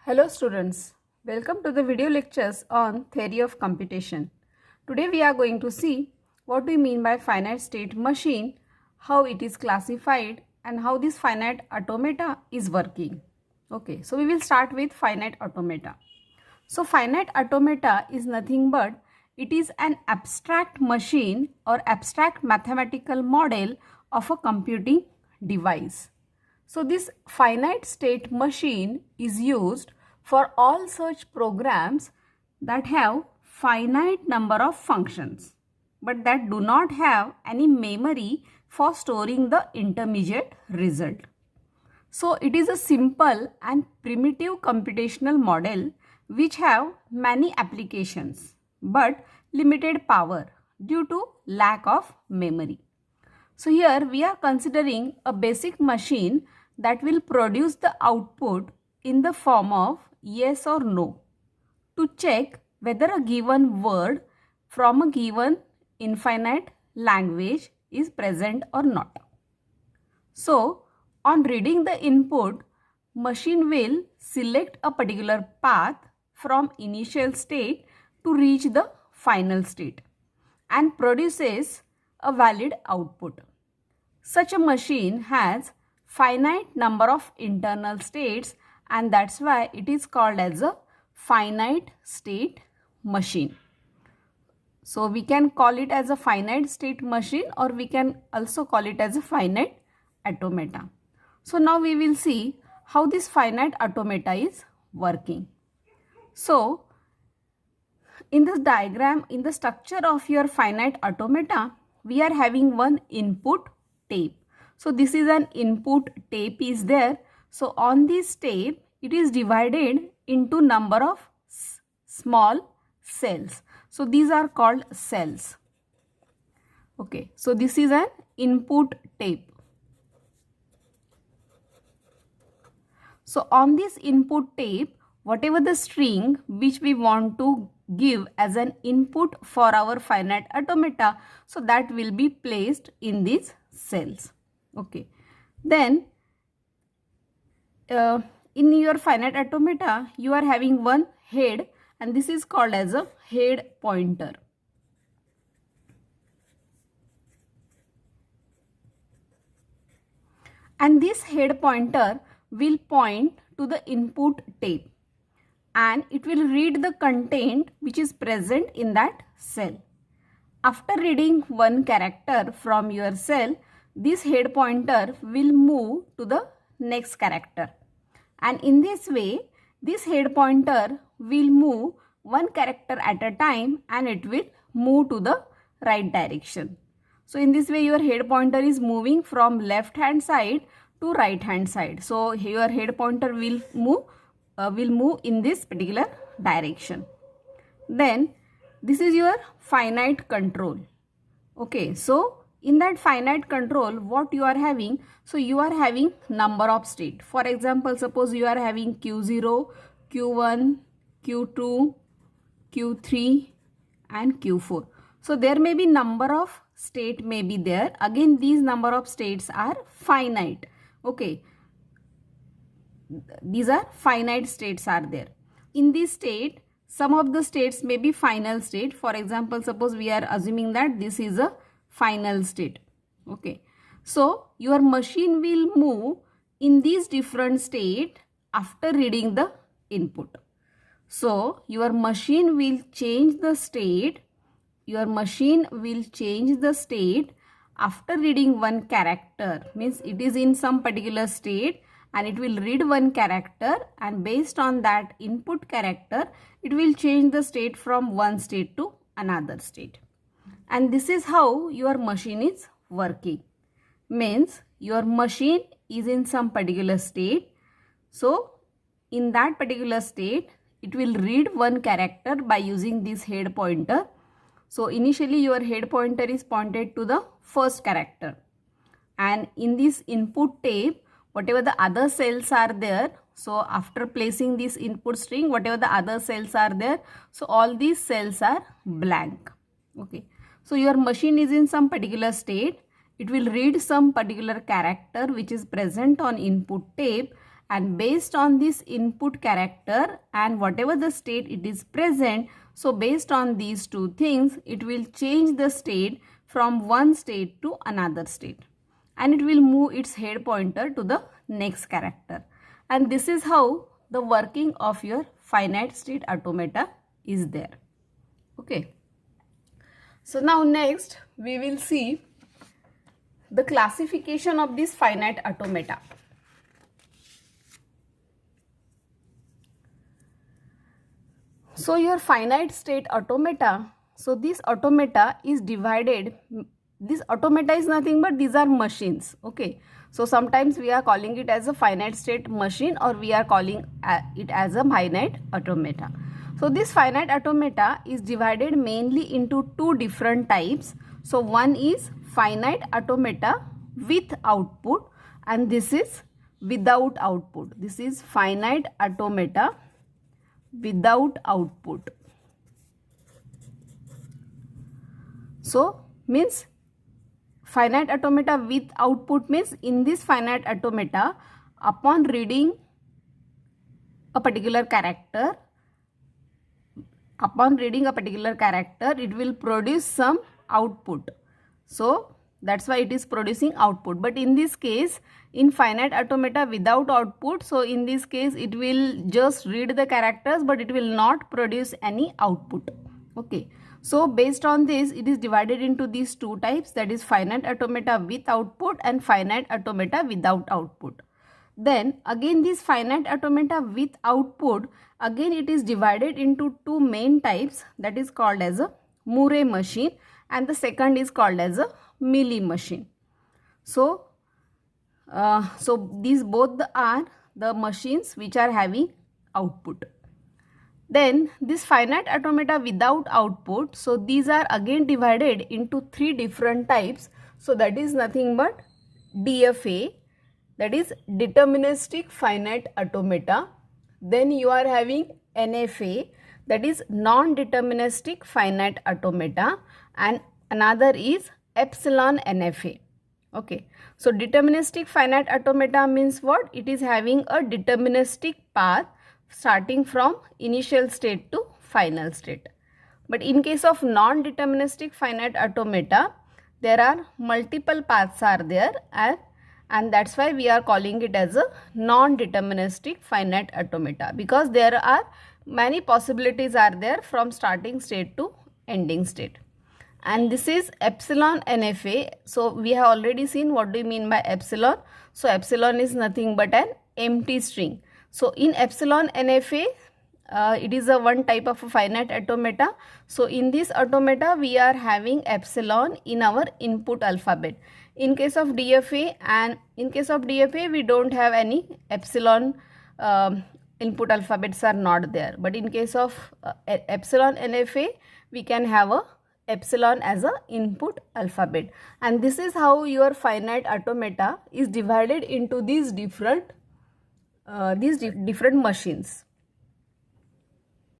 Hello students, welcome to the video lectures on theory of computation. Today we are going to see what we mean by finite state machine, how it is classified and how this finite automata is working. Okay, so we will start with finite automata. So finite automata is nothing but it is an abstract machine or abstract mathematical model of a computing device. So this finite state machine is used for all such programs that have finite number of functions but that do not have any memory for storing the intermediate result. So it is a simple and primitive computational model which have many applications but limited power due to lack of memory. So here we are considering a basic machine that will produce the output in the form of yes or no to check whether a given word from a given infinite language is present or not. So on reading the input, machine will select a particular path from initial state to reach the final state and produces a valid output. Such a machine has finite number of internal states and that's why it is called as a finite state machine. So we can call it as a finite state machine or we can also call it as a finite automata. So now we will see how this finite automata is working. So in this diagram, in the structure of your finite automata, we are having one input tape. So this is an input tape is there. So on this tape, it is divided into number of small cells. So these are called cells. Okay, so this is an input tape. So on this input tape, whatever the string which we want to give as an input for our finite automata, so that will be placed in these cells. Okay, then in your finite automata, you are having one head and this is called as a head pointer. And this head pointer will point to the input tape and it will read the content which is present in that cell. After reading one character from your cell, this head pointer will move to the next character. And in this way, this head pointer will move one character at a time and it will move to the right direction. So in this way, your head pointer is moving from left hand side to right hand side. So your head pointer will move in this particular direction. Then this is your finite control. Okay, so in that finite control, what you are having? So you are having number of state. For example, suppose you are having Q0, Q1, Q2, Q3 and Q4. So there may be number of state may be there. Again, these number of states are finite. Okay, these are finite states are there. In this state, some of the states may be final state. For example, suppose we are assuming that this is a final state. Okay, so your machine will move in these different state after reading the input. So your machine will change the state. Your machine will change the state after reading one character. Means it is in some particular state and it will read one character and based on that input character, it will change the state from one state to another state. And this is how your machine is working. Means your machine is in some particular state. So in that particular state, it will read one character by using this head pointer. So initially your head pointer is pointed to the first character. And in this input tape, whatever the other cells are there, so after placing this input string, whatever the other cells are there, so all these cells are blank. Okay. So your machine is in some particular state. It will read some particular character which is present on input tape and based on this input character and whatever the state it is present, so based on these two things, it will change the state from one state to another state, and it will move its head pointer to the next character. And this is how the working of your finite state automata is there. Okay. So now next we will see the classification of this finite automata. So your finite state automata, so this automata is divided, this automata is nothing but these are machines. Okay, so sometimes we are calling it as a finite state machine, or we are calling it as a finite automata. So this finite automata is divided mainly into two different types. So one is finite automata with output, and this is without output. This is finite automata without output. So means finite automata with output means in this finite automata, upon reading a particular character, it will produce some output. So that's why it is producing output. But in this case, in finite automata without output, so in this case it will just read the characters, but it will not produce any output. Okay, so based on this, it is divided into these two types, that is finite automata with output and finite automata without output. Then again this finite automata with output, again it is divided into two main types, that is called as a Moore machine, and the second is called as a Mealy machine. So these both are the machines which are having output. Then this finite automata without output, so these are again divided into three different types. So that is nothing but DFA, that is deterministic finite automata. Then you are having NFA, that is non-deterministic finite automata, and another is epsilon NFA. Okay, so deterministic finite automata means what? It is having a deterministic path starting from initial state to final state. But in case of non-deterministic finite automata, there are multiple paths are there, and that's why we are calling it as a non-deterministic finite automata, because there are many possibilities are there from starting state to ending state. And this is epsilon NFA. So we have already seen what do you mean by epsilon. So epsilon is nothing but an empty string. So in epsilon NFA, it is a one type of a finite automata. So in this automata, we are having epsilon in our input alphabet. In case of DFA, we don't have any epsilon input alphabets are not there. But in case of epsilon NFA, we can have a epsilon as a input alphabet. And this is how your finite automata is divided into these different machines.